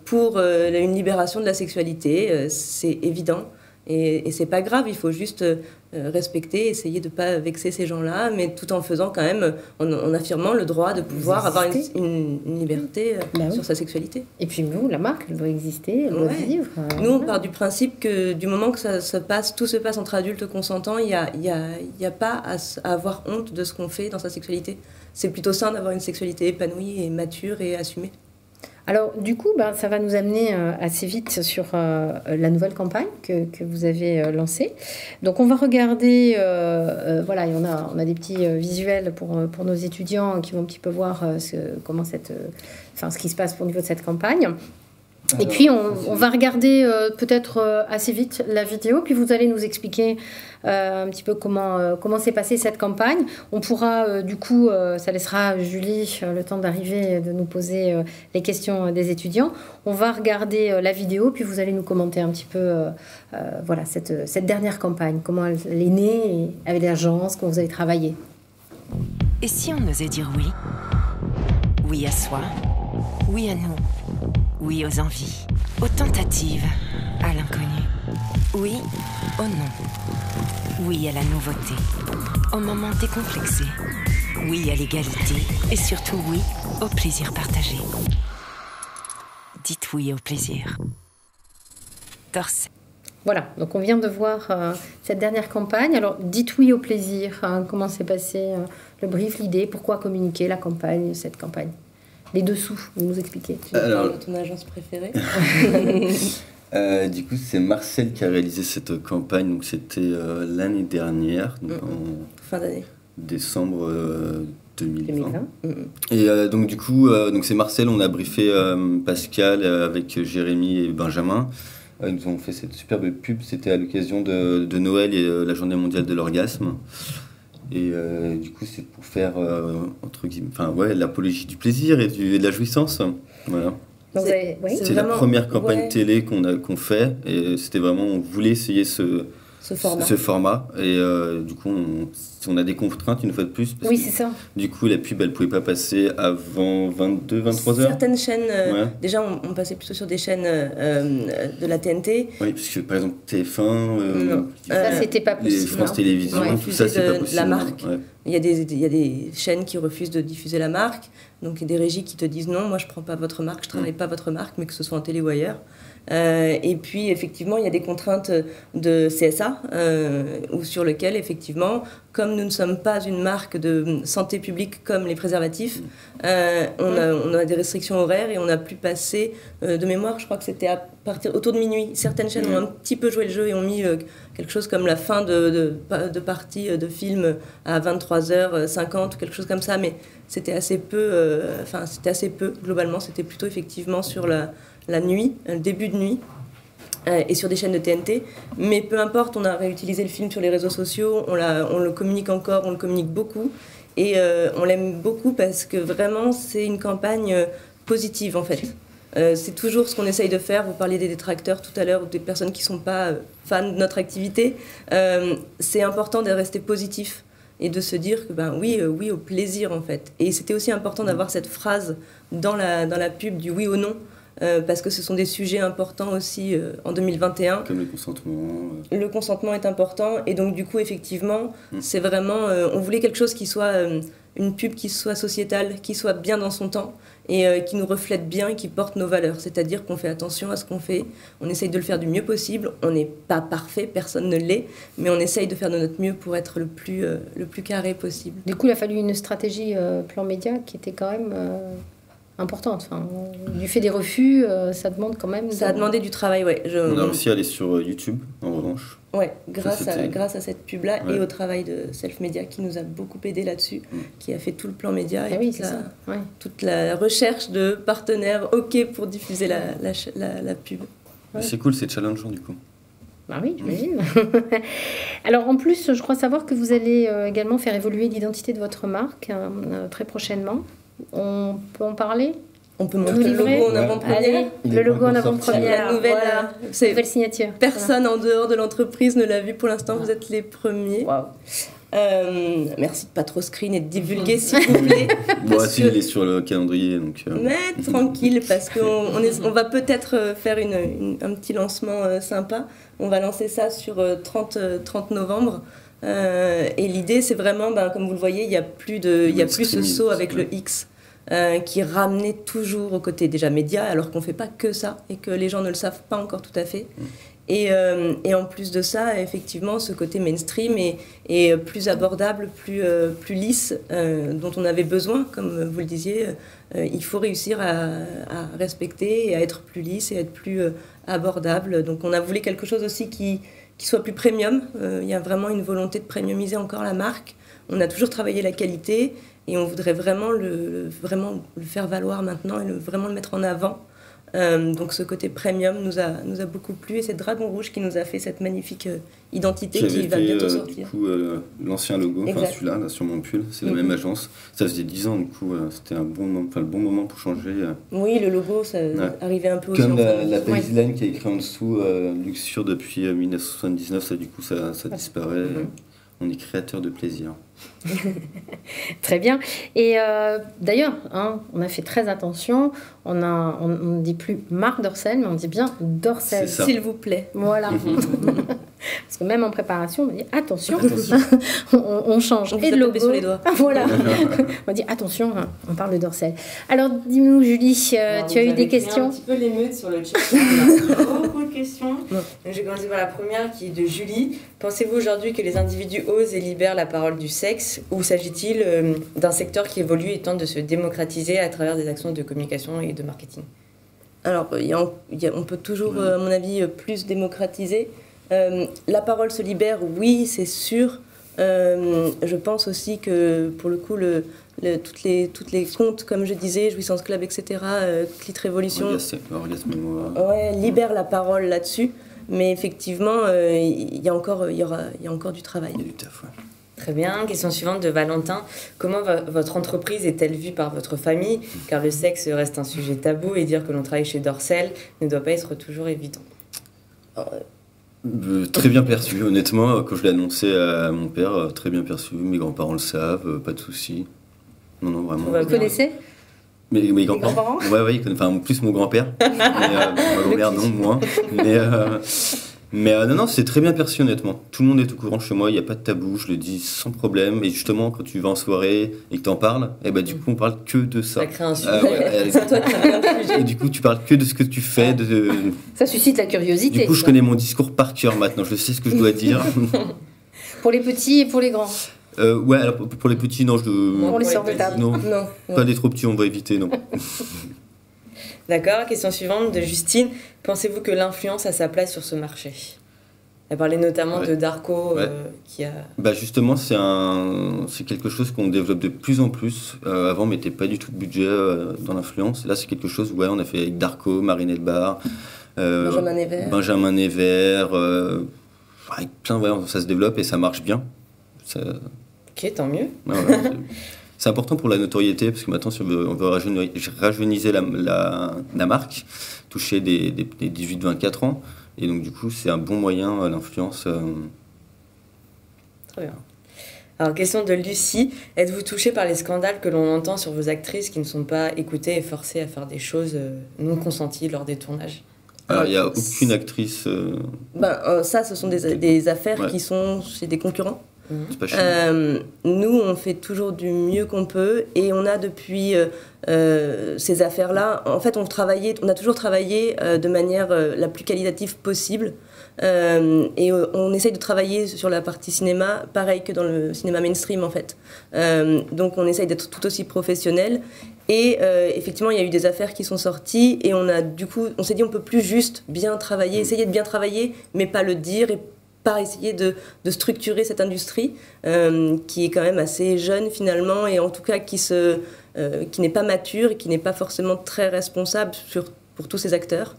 C: pour une libération de la sexualité, c'est évident. Et c'est pas grave, il faut juste respecter, essayer de pas vexer ces gens-là, mais tout en faisant quand même, en affirmant le droit de pouvoir avoir une liberté sur sa sexualité.
A: Et puis vous, la marque, elle doit exister, elle doit vivre.
C: Nous, on part du principe que du moment que tout se passe entre adultes consentants, il y a pas à avoir honte de ce qu'on fait dans sa sexualité. C'est plutôt sain d'avoir une sexualité épanouie et mature et assumée.
A: Alors, du coup, ça va nous amener assez vite sur la nouvelle campagne que vous avez lancée. Donc, on va regarder, voilà, on a des petits visuels pour nos étudiants qui vont un petit peu voir ce qui se passe au niveau de cette campagne. Et puis, on va regarder peut-être assez vite la vidéo, puis vous allez nous expliquer un petit peu comment s'est passée cette campagne. On pourra, du coup, ça laissera Julie le temps d'arriver, de nous poser les questions des étudiants. On va regarder la vidéo, puis vous allez nous commenter un petit peu voilà, cette dernière campagne, comment elle est née, avec l'agence, comment vous avez travaillé.
D: Et si on osait dire oui? Oui à soi, oui à nous. Oui aux envies, aux tentatives, à l'inconnu. Oui au non. Oui à la nouveauté, au moment décomplexé. Oui à l'égalité et surtout oui au plaisir partagé. Dites oui au plaisir. D'Orsay.
A: Voilà, donc on vient de voir cette dernière campagne. Alors, dites oui au plaisir. Comment s'est passé le brief, l'idée, pourquoi communiquer la campagne, cette campagne? Les dessous, vous nous expliquez.
C: Tu veux parler de ton agence préférée?
B: Du coup, c'est Marcel qui a réalisé cette campagne. Donc, c'était l'année dernière, donc en
C: fin d'année.
B: Décembre 2020. Et donc, du coup, donc c'est Marcel. On a briefé Pascal avec Jérémy et Benjamin. Ils nous ont fait cette superbe pub. C'était à l'occasion de Noël et la Journée mondiale de l'orgasme. Et du coup, c'est pour faire entre guillemets, l'apologie du plaisir et de la jouissance. Voilà. C'est la première campagne télé qu'on fait. Et c'était vraiment, on voulait essayer ce format. Et du coup, on a des contraintes une fois de plus.
A: Oui, c'est ça.
B: Du coup, la pub, elle ne pouvait pas passer avant 22, 23 heures.
C: Certaines chaînes, déjà, on passait plutôt sur des chaînes de la TNT.
B: Oui, parce que par exemple, TF1,
A: ça, c'était pas possible.
B: France Télévisions, tout ça, c'est pas possible.
C: La marque. Ouais. Il y a des chaînes qui refusent de diffuser la marque. Donc, il y a des régies qui te disent non, moi, je ne prends pas votre marque, je ne travaille pas votre marque, mais que ce soit en télé ou ailleurs. Et puis, effectivement, il y a des contraintes de CSA ou sur lesquelles, effectivement, comme nous ne sommes pas une marque de santé publique comme les préservatifs, on a des restrictions horaires et on a pu passer, de mémoire, je crois que c'était autour de minuit. Certaines chaînes ont un petit peu joué le jeu et ont mis quelque chose comme la fin de partie de film à 23h50 ou quelque chose comme ça, mais c'était assez peu, globalement, c'était plutôt effectivement sur la nuit, le début de nuit, et sur des chaînes de TNT. Mais peu importe, on a réutilisé le film sur les réseaux sociaux, on le communique encore, on le communique beaucoup, et on l'aime beaucoup parce que vraiment, c'est une campagne positive, en fait. C'est toujours ce qu'on essaye de faire. Vous parliez des détracteurs tout à l'heure, ou des personnes qui ne sont pas fans de notre activité. C'est important de rester positif et de se dire que oui au plaisir, en fait. Et c'était aussi important d'avoir cette phrase dans la pub du oui au non, parce que ce sont des sujets importants aussi en 2021.
B: Comme le consentement.
C: Le consentement est important, et donc du coup, effectivement, c'est vraiment... on voulait quelque chose qui soit une pub qui soit sociétale, qui soit bien dans son temps, et qui nous reflète bien et qui porte nos valeurs. C'est-à-dire qu'on fait attention à ce qu'on fait, on essaye de le faire du mieux possible, on n'est pas parfait, personne ne l'est, mais on essaye de faire de notre mieux pour être le plus carré possible.
A: Du coup, il a fallu une stratégie plan média qui était quand même... importante. Enfin, du fait des refus, ça demande quand même...
C: Ça a demandé du travail, ouais.
B: On a réussi à aller sur YouTube, en revanche.
C: Ouais, grâce à cette pub-là, et au travail de Self Media qui nous a beaucoup aidé là-dessus, qui a fait tout le plan média et toute la recherche de partenaires OK pour diffuser la pub.
B: Ouais. C'est cool, c'est challengeant du coup.
A: Bah oui, j'imagine. Alors en plus, je crois savoir que vous allez également faire évoluer l'identité de votre marque très prochainement. On peut en parler?
C: On peut montrer le logo en avant-première.
A: Le logo en avant-première.
C: La nouvelle,
A: nouvelle signature.
C: Personne en dehors de l'entreprise ne l'a vu pour l'instant. Vous êtes les premiers.
A: Wow.
C: Merci de pas trop screen et de divulguer, s'il vous plaît.
B: Il est sur le calendrier. Donc,
C: Mais tranquille, parce qu'on va peut-être faire un petit lancement sympa. On va lancer ça sur 30 novembre. Et l'idée, c'est vraiment, comme vous le voyez, il n'y a plus ce saut avec le X qui ramenait toujours au côté déjà média, alors qu'on ne fait pas que ça et que les gens ne le savent pas encore tout à fait. Et en plus de ça, effectivement, ce côté mainstream est plus abordable, plus lisse, dont on avait besoin, comme vous le disiez. Il faut réussir à respecter et à être plus lisse et à être plus abordable. Donc on a voulu quelque chose aussi qui soit plus premium. Il y a vraiment une volonté de premiumiser encore la marque. On a toujours travaillé la qualité et on voudrait vraiment le faire valoir maintenant et vraiment le mettre en avant. Donc ce côté premium nous a beaucoup plu et c'est Dragon Rouge qui nous a fait cette magnifique identité qui va bientôt sortir.
B: Du coup, l'ancien logo, celui-là là, sur mon pull, c'est la même agence. Ça faisait 10 ans, du coup, c'était le bon moment pour changer.
C: Oui, le logo, ça arrivait un peu
B: comme la baseline qui est écrit en dessous, Luxure depuis 1979, ça du coup ça disparaît. On est créateur de plaisir.
A: Très bien. Et d'ailleurs, on a fait très attention. On ne dit plus marque Dorsel, mais on dit bien Dorsel.
C: S'il vous plaît.
A: Voilà. Parce que même en préparation, on dit attention. on change.
C: Et de logo. Sur les doigts.
A: Voilà. On dit attention, on parle de Dorsel. Alors, dis-nous, Julie, tu as eu des questions?
E: Un petit peu l'émeute sur le chat. On a beaucoup de questions. Donc, je vais commencer par la première qui est de Julie. Pensez-vous aujourd'hui que les individus osent et libèrent la parole du sexe, ou s'agit-il d'un secteur qui évolue et tente de se démocratiser à travers des actions de communication et de marketing?
C: Alors, on peut toujours, à mon avis, plus démocratiser. La parole se libère, oui, c'est sûr. Je pense aussi que, pour le coup, toutes les comptes, comme je disais, Jouissance Club, etc., Clit Révolution, libèrent la parole là-dessus. Mais effectivement, il y a encore du travail.
B: Il y a du taf, ouais.
E: Très bien. Question suivante de Valentin. Comment votre entreprise est-elle vue par votre famille? Car le sexe reste un sujet tabou et dire que l'on travaille chez Dorsel ne doit pas être toujours évident.
B: Très bien perçu, honnêtement. Quand je l'ai annoncé à mon père, très bien perçu. Mes grands-parents le savent, pas de soucis. Non, vraiment.
A: Vous connaissez
B: mes grands-parents? Ouais, enfin, plus mon grand-père. Ma grand-mère, non, moins. Mais non, c'est très bien perçu, honnêtement. Tout le monde est au courant chez moi, il n'y a pas de tabou, je le dis sans problème. Et justement, quand tu vas en soirée et que tu en parles, du coup, on parle que de ça.
E: Ça crée un sujet. C'est toi qui crée un sujet.
B: Et du coup, tu parles que de ce que tu fais.
A: Ça suscite la curiosité.
B: Du coup, je connais mon discours par cœur maintenant, je sais ce que je dois dire.
A: Pour les petits et pour les grands?
B: Alors pour les petits, non.
A: On les sort de table.
B: Non, pas des trop petits, on va éviter, non.
E: D'accord, question suivante de Justine. Pensez-vous que l'influence a sa place sur ce marché? Elle parlait notamment de Darko qui a...
B: Justement, c'est quelque chose qu'on développe de plus en plus. Avant, on mettait pas du tout de budget dans l'influence. Là, c'est quelque chose, on a fait avec Darko, Marinette Bar,
C: Benjamin Nevers,
B: avec plein, ça se développe et ça marche bien.
E: Ok, tant mieux.
B: C'est important pour la notoriété, parce que maintenant, si on veut rajeunir la marque, toucher des 18-24 ans, et donc du coup, c'est un bon moyen, l'influence.
E: Très bien. Alors, question de Lucie. Êtes-vous touchée par les scandales que l'on entend sur vos actrices qui ne sont pas écoutées et forcées à faire des choses non consenties lors des tournages?
B: Alors, il n'y a aucune actrice...
C: ça, ce sont des affaires qui sont chez des concurrents. Nous, on fait toujours du mieux qu'on peut et on a depuis ces affaires-là, en fait, on a toujours travaillé de manière la plus qualitative possible et on essaye de travailler sur la partie cinéma, pareil que dans le cinéma mainstream en fait. Donc on essaye d'être tout aussi professionnel et effectivement, il y a eu des affaires qui sont sorties et on s'est dit on peut plus juste bien travailler, essayer de bien travailler, mais pas le dire et par essayer de structurer cette industrie qui est quand même assez jeune finalement et en tout cas qui n'est pas mature et qui n'est pas forcément très responsable pour tous ces acteurs.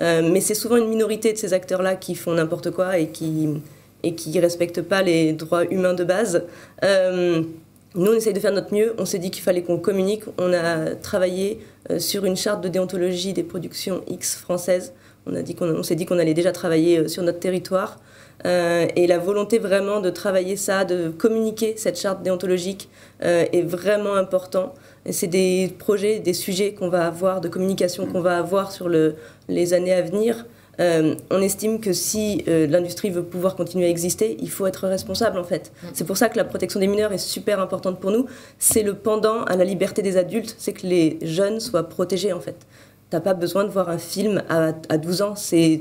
C: Mais c'est souvent une minorité de ces acteurs-là qui font n'importe quoi et qui respectent pas les droits humains de base. Nous, on essaye de faire notre mieux. On s'est dit qu'il fallait qu'on communique. On a travaillé sur une charte de déontologie des productions X françaises. On s'est dit qu'on allait déjà travailler sur notre territoire. Et la volonté vraiment de travailler ça, de communiquer cette charte déontologique est vraiment important. Et c'est des projets, des sujets qu'on va avoir, de communication qu'on va avoir sur les années à venir. On estime que si l'industrie veut pouvoir continuer à exister, il faut être responsable en fait. C'est pour ça que la protection des mineurs est super importante pour nous. C'est le pendant à la liberté des adultes, c'est que les jeunes soient protégés en fait. T'as pas besoin de voir un film à 12 ans.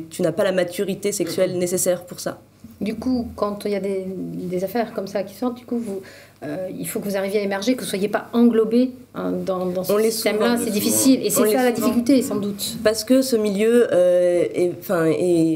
C: Tu n'as pas la maturité sexuelle nécessaire pour ça.
A: Du coup, quand il y a des affaires comme ça qui sortent, du coup, il faut que vous arriviez à émerger, que vous ne soyez pas englobés dans ce système-là. C'est difficile. Et c'est ça la difficulté, sans doute.
C: Parce que ce milieu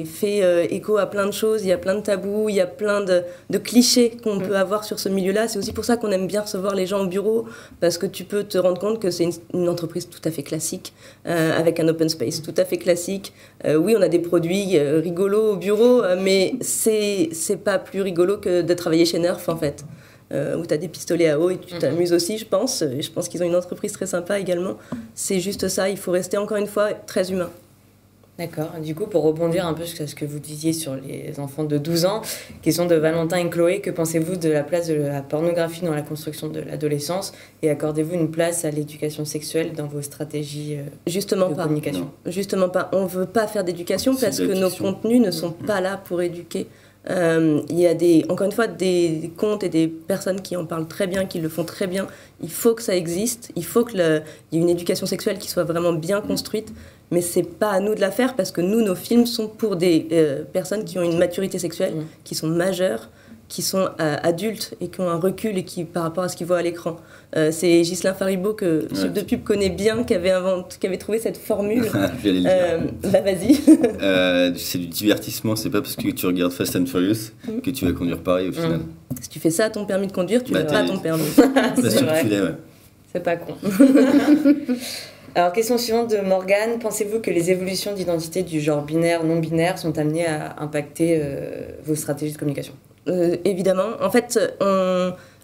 C: fait écho à plein de choses. Il y a plein de tabous, il y a plein de clichés qu'on peut avoir sur ce milieu-là. C'est aussi pour ça qu'on aime bien recevoir les gens au bureau, parce que tu peux te rendre compte que c'est une entreprise tout à fait classique, avec un open space tout à fait classique. Oui, on a des produits rigolos au bureau, mais c'est pas plus rigolo que de travailler chez Nerf, en fait. Où tu as des pistolets à eau et tu t'amuses aussi, je pense. Et je pense qu'ils ont une entreprise très sympa également. C'est juste ça, il faut rester encore une fois très humain.
E: D'accord. Du coup, pour rebondir un peu sur ce que vous disiez sur les enfants de 12 ans, question de Valentin et Chloé, que pensez-vous de la place de la pornographie dans la construction de l'adolescence et accordez-vous une place à l'éducation sexuelle dans vos stratégies de communication?
C: Non, justement pas. On ne veut pas faire d'éducation parce que nos contenus ne sont pas là pour éduquer. Il y a encore une fois des comptes et des personnes qui en parlent très bien, qui le font très bien. Il faut que ça existe, il faut qu'il y ait une éducation sexuelle qui soit vraiment bien construite, mais c'est pas à nous de la faire parce que nous, nos films sont pour des personnes qui ont une maturité sexuelle, qui sont majeures, qui sont adultes et qui ont un recul et qui, par rapport à ce qu'ils voient à l'écran. C'est Ghislain Faribault, que Sub de Pub connaît bien, qui avait trouvé cette formule.
B: J'allais le dire.
C: Bah vas-y.
B: C'est du divertissement, c'est pas parce que tu regardes Fast and Furious que tu vas conduire pareil au final.
C: Si tu fais ça à ton permis de conduire, tu n'as pas ton permis.
E: C'est vrai. C'est pas con. Alors, question suivante de Morgane. Pensez-vous que les évolutions d'identité du genre binaire, non-binaire sont amenées à impacter vos stratégies de communication?
C: Évidemment. En fait,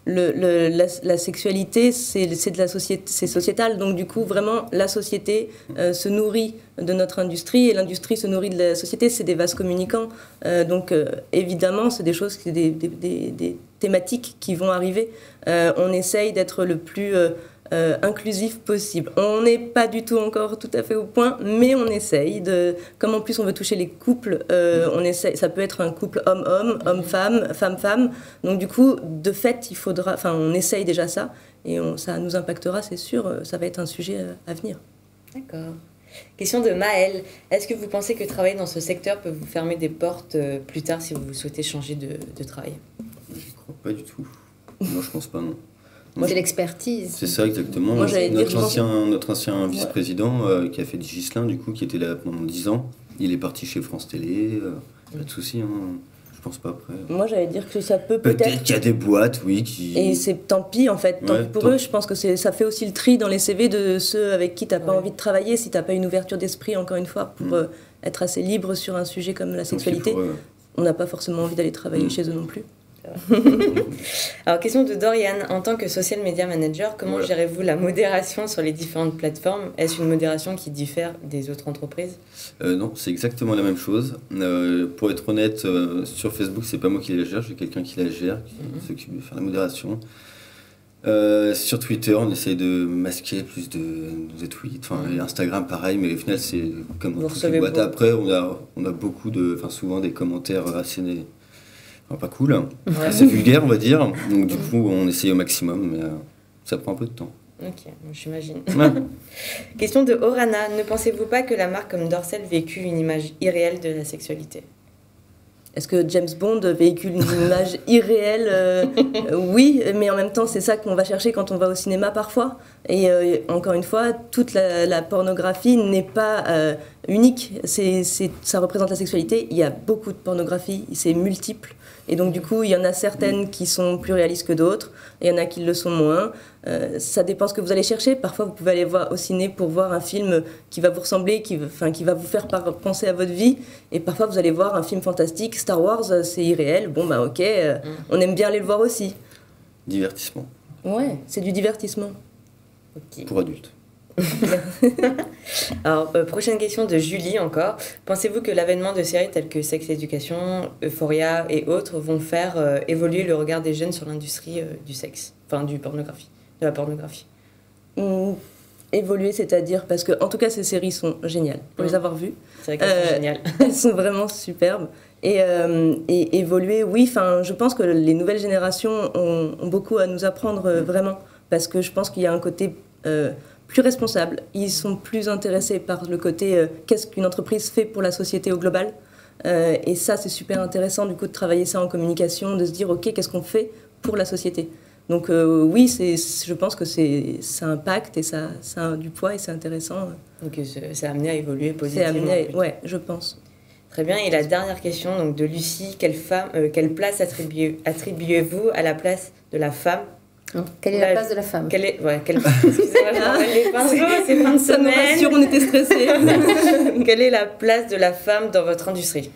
C: la sexualité, c'est de la société, c'est sociétal. Donc, du coup, vraiment, la société se nourrit de notre industrie et l'industrie se nourrit de la société. C'est des vases communicants. Donc, évidemment, c'est des choses, des thématiques qui vont arriver. On essaye d'être le plus inclusif possible. On n'est pas du tout encore tout à fait au point, mais on essaye comme en plus on veut toucher les couples, on essaye, ça peut être un couple homme-homme, homme-femme, femme-femme. Donc du coup, de fait, on essaye déjà ça et ça nous impactera, c'est sûr. Ça va être un sujet à venir.
E: D'accord. Question de Maëlle. Est-ce que vous pensez que travailler dans ce secteur peut vous fermer des portes plus tard si vous souhaitez changer de travail?
B: Je ne crois pas du tout. Moi, je pense pas, non.
A: C'est l'expertise.
B: C'est ça, exactement.
C: Moi,
B: notre ancien vice-président, qui a fait Ghislain, du coup, qui était là pendant 10 ans, il est parti chez France Télé. Pas de souci, hein. Je pense pas après.
C: Moi, j'allais dire que ça peut-être...
B: Peut-être qu'il y a des boîtes, oui, qui...
C: Et c'est tant pis, en fait. Tant pis pour eux, je pense que ça fait aussi le tri dans les CV de ceux avec qui tu n'as pas envie de travailler, si tu n'as pas une ouverture d'esprit, encore une fois, pour être assez libre sur un sujet comme la sexualité. On n'a pas forcément envie d'aller travailler chez eux non plus.
E: Alors, question de Dorian. En tant que social media manager, comment gérez-vous la modération sur les différentes plateformes? Est-ce une modération qui diffère des autres entreprises?
B: Non, c'est exactement la même chose. Pour être honnête, sur Facebook, c'est pas moi qui la gère, j'ai quelqu'un qui la gère, qui s'occupe de faire la modération. Sur Twitter, on essaye de masquer plus de tweets. Et Instagram, pareil, mais au final, c'est comme dans toutes les boîtes. Après, on a beaucoup souvent des commentaires assez... pas cool, assez vulgaire on va dire, donc du coup on essaye au maximum, mais ça prend un peu de temps.
E: Ok, j'imagine. Question de Orana, ne pensez-vous pas que la marque comme Dorsel véhicule une image irréelle de la sexualité?
C: Est-ce que James Bond véhicule une image irréelle? Oui, mais en même temps c'est ça qu'on va chercher quand on va au cinéma parfois. Et encore une fois, toute la pornographie n'est pas unique, ça représente la sexualité. Il y a beaucoup de pornographie, c'est multiple. Et donc du coup, il y en a certaines qui sont plus réalistes que d'autres, il y en a qui le sont moins. Ça dépend ce que vous allez chercher. Parfois, vous pouvez aller voir au ciné pour voir un film qui va vous ressembler, qui va vous faire penser à votre vie. Et parfois, vous allez voir un film fantastique. Star Wars, c'est irréel. Bon, bah ok, on aime bien aller le voir aussi.
B: Divertissement.
C: Ouais, c'est du divertissement.
E: Okay.
B: Pour adultes.
E: Alors, prochaine question de Julie encore. Pensez-vous que l'avènement de séries telles que Sex Education, Euphoria et autres vont faire évoluer le regard des jeunes sur l'industrie du sexe, de la pornographie?
C: Évoluer, c'est-à-dire, parce que en tout cas ces séries sont géniales, pour les avoir vues.
E: C'est vrai qu'elles sont géniales.
C: Elles sont vraiment superbes. Et évoluer, oui, je pense que les nouvelles générations ont beaucoup à nous apprendre vraiment, parce que je pense qu'il y a un côté plus responsables. Ils sont plus intéressés par le côté qu'est-ce qu'une entreprise fait pour la société au global. Et ça, c'est super intéressant du coup de travailler ça en communication, de se dire ok, qu'est-ce qu'on fait pour la société. Donc oui, je pense que ça impacte et ça a du poids et c'est intéressant.
E: Donc ça a amené à évoluer positivement.
C: Ouais, je pense.
E: Très bien. Et la dernière question donc, de Lucie, quelle place attribuez-vous à la place de la femme?
A: Quelle est la place de la femme?
E: Excusez-moi, les pinceaux, c'est fin de
C: Ça nous
E: semaine.
C: rassure, on était stressés.
E: Quelle est la place de la femme dans votre industrie?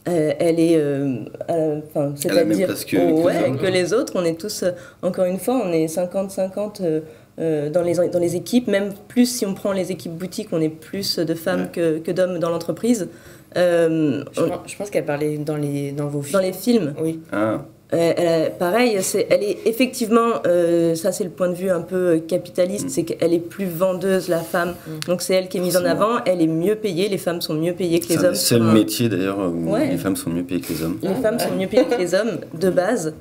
C: Elle est,
B: à la même place que les hommes.
C: que les autres. On est tous, encore une fois, on est 50-50 dans les équipes. Même plus si on prend les équipes boutiques, on est plus de femmes que d'hommes dans l'entreprise.
E: Je pense qu'elle parlait dans vos films.
C: Dans les films.
E: Oui.
B: Ah.
C: Pareil, elle est effectivement, ça c'est le point de vue un peu capitaliste, c'est qu'elle est plus vendeuse, la femme. Donc c'est elle qui est mise en avant, elle est mieux payée, les femmes sont mieux payées que les hommes.
B: C'est le seul métier d'ailleurs où les femmes sont mieux payées que les hommes.
C: Les femmes sont mieux payées que les hommes, de base.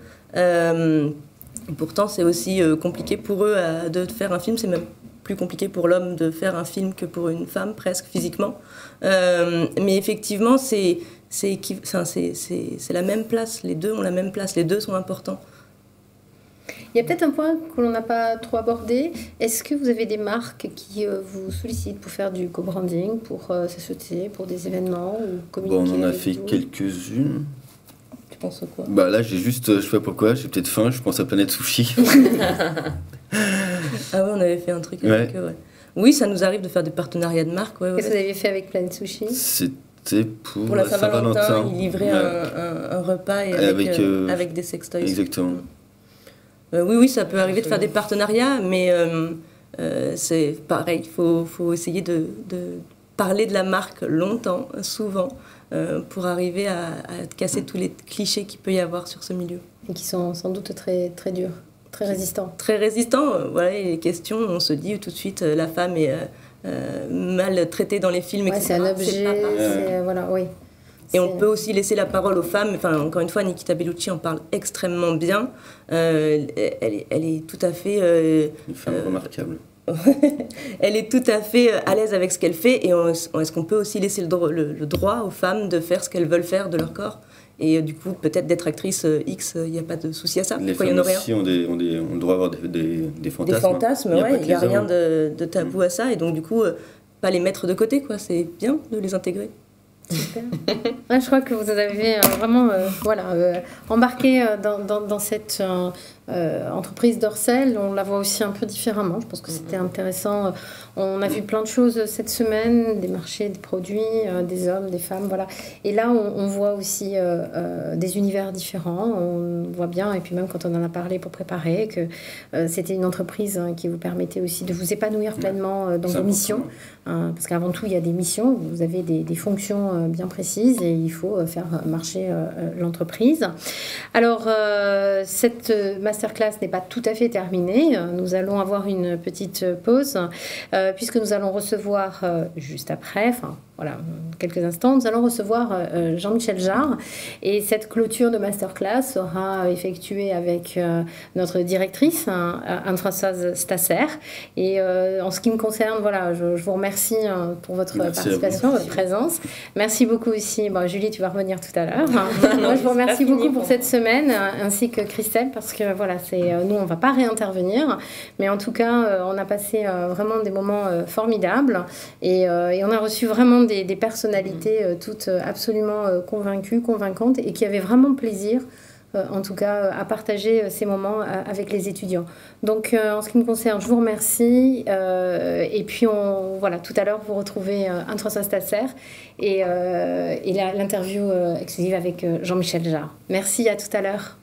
C: Pourtant, c'est aussi compliqué pour eux de faire un film, c'est même plus compliqué pour l'homme de faire un film que pour une femme, presque, physiquement. Mais effectivement, c'est la même place, les deux ont la même place, les deux sont importants.
A: Il y a peut-être un point que l'on n'a pas trop abordé. Est-ce que vous avez des marques qui vous sollicitent pour faire du co-branding, pour s'associer, pour des événements ou communiquer?
B: On en a fait quelques-unes.
C: Tu penses quoi?
B: Là, j'ai juste, je sais pas pourquoi, j'ai peut-être faim, je pense à Planète Sushi.
C: Ah ouais, on avait fait un truc avec eux, ouais. Oui, ça nous arrive de faire des partenariats de marques.
A: Qu'est-ce que vous avez fait avec Planète Sushi?
B: C'était pour
C: la Saint-Valentin, ils livraient
B: ouais.
C: un repas et avec des sextoys.
B: Exactement.
C: Oui, ça peut arriver de faire des partenariats, mais c'est pareil, il faut essayer de parler de la marque longtemps, souvent, pour arriver à casser tous les clichés qu'il peut y avoir sur ce milieu.
A: Et qui sont sans doute très, très durs, très résistants.
C: Très résistants, voilà, et les questions, on se dit tout de suite, la femme est mal traitée dans les films, etc.
A: C'est un objet, voilà, oui.
C: Et on peut aussi laisser la parole aux femmes. Enfin, encore une fois, Nikita Bellucci en parle extrêmement bien. Elle est tout à fait...
B: Une femme remarquable.
C: Elle est tout à fait à l'aise avec ce qu'elle fait. Et est-ce qu'on peut aussi laisser le droit aux femmes de faire ce qu'elles veulent faire de leur corps? Et du coup, peut-être d'être actrice X, il n'y a pas de souci à ça.
B: Les femmes aussi ont le droit d'avoir des fantasmes.
C: Des fantasmes, ouais. Il n'y a rien de tabou à ça. Et donc, du coup, pas les mettre de côté, quoi. C'est bien de les intégrer.
A: Super. Ouais, je crois que vous avez vraiment embarqué dans cette entreprise d'Orcel. On la voit aussi un peu différemment. Je pense que c'était intéressant. On a vu plein de choses cette semaine, des marchés, des produits, des hommes, des femmes, voilà. Et là, on voit aussi des univers différents. On voit bien, et puis même quand on en a parlé pour préparer, que c'était une entreprise qui vous permettait aussi de vous épanouir pleinement dans vos missions. Parce qu'avant tout, il y a des missions, vous avez des fonctions bien précises et il faut faire marcher l'entreprise. Alors, cette masterclass n'est pas tout à fait terminée. Nous allons avoir une petite pause puisque nous allons recevoir juste après, quelques instants, nous allons recevoir Jean-Michel Jarre et cette clôture de masterclass sera effectuée avec notre directrice, Anne-Françoise Stasser. Et en ce qui me concerne, je vous remercie pour votre participation, votre présence. Merci beaucoup aussi. Julie, tu vas revenir tout à l'heure. Moi, je vous remercie beaucoup pour cette semaine, ainsi que Christelle, parce que nous, on ne va pas réintervenir, mais en tout cas, on a passé vraiment des moments formidables et on a reçu vraiment des personnalités toutes absolument convaincues, convaincantes et qui avaient vraiment plaisir en tout cas à partager ces moments avec les étudiants. Donc en ce qui me concerne, je vous remercie et puis tout à l'heure vous retrouvez Anne-Françoise Stasser et l'interview exclusive avec Jean-Michel Jarre. Merci, à tout à l'heure.